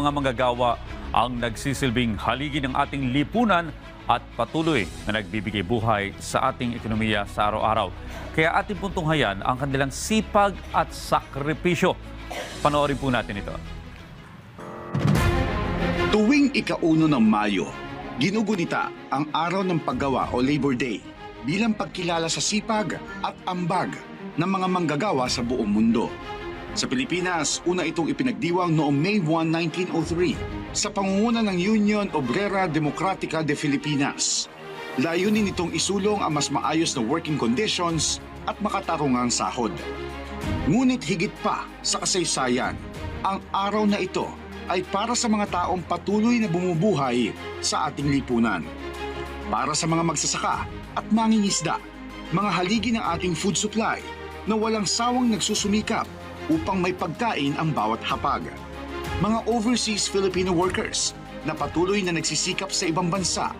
mga manggagawa ang nagsisilbing haligi ng ating lipunan at patuloy na nagbibigay buhay sa ating ekonomiya sa araw-araw. Kaya ating puntunghayan ang kanilang sipag at sakripisyo. Panoorin po natin ito. Tuwing ika-1 ng Mayo, ginugunita ang Araw ng Paggawa o Labor Day bilang pagkilala sa sipag at ambag ng mga manggagawa sa buong mundo. Sa Pilipinas, una itong ipinagdiwang noong May 1, 1903 sa pangunguna ng Union Obrera Democratica de Filipinas. Layunin nitong isulong ang mas maayos na working conditions at makatarungang sahod. Ngunit higit pa sa kasaysayan, ang araw na ito ay para sa mga taong patuloy na bumubuhay sa ating lipunan. Para sa mga magsasaka at mangingisda, mga haligi ng ating food supply na walang sawang nagsusumikap upang may pagkain ang bawat hapag. Mga overseas Filipino workers na patuloy na nagsisikap sa ibang bansa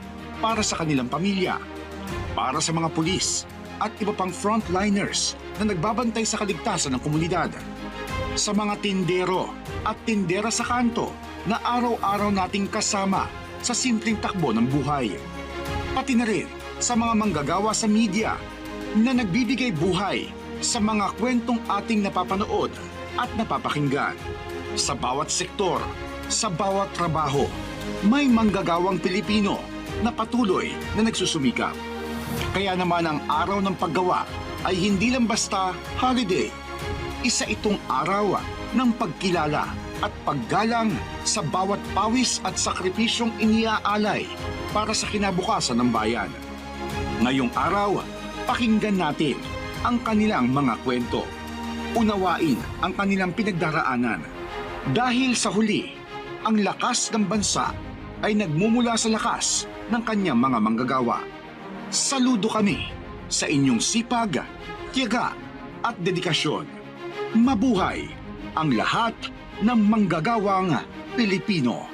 para sa kanilang pamilya. Para sa mga pulis at iba pang frontliners na nagbabantay sa kaligtasan ng komunidad. Sa mga tindero at tindera sa kanto na araw-araw nating kasama sa simpleng takbo ng buhay. Pati na rin sa mga manggagawa sa media na nagbibigay buhay sa mga kwentong ating napapanood at napapakinggan. Sa bawat sektor, sa bawat trabaho, may manggagawang Pilipino na patuloy na nagsusumikap. Kaya naman ang Araw ng Paggawa ay hindi lang basta holiday. Isa itong araw ng pagkilala at paggalang sa bawat pawis at sakripisyong iniaalay para sa kinabukasan ng bayan. Ngayong araw, pakinggan natin ang kanilang mga kwento. Unawain ang kanilang pinagdaraanan. Dahil sa huli, ang lakas ng bansa ay nagmumula sa lakas ng kanyang mga manggagawa. Saludo kami sa inyong sipag, tiyaga at dedikasyon. Mabuhay ang lahat ng manggagawang Pilipino.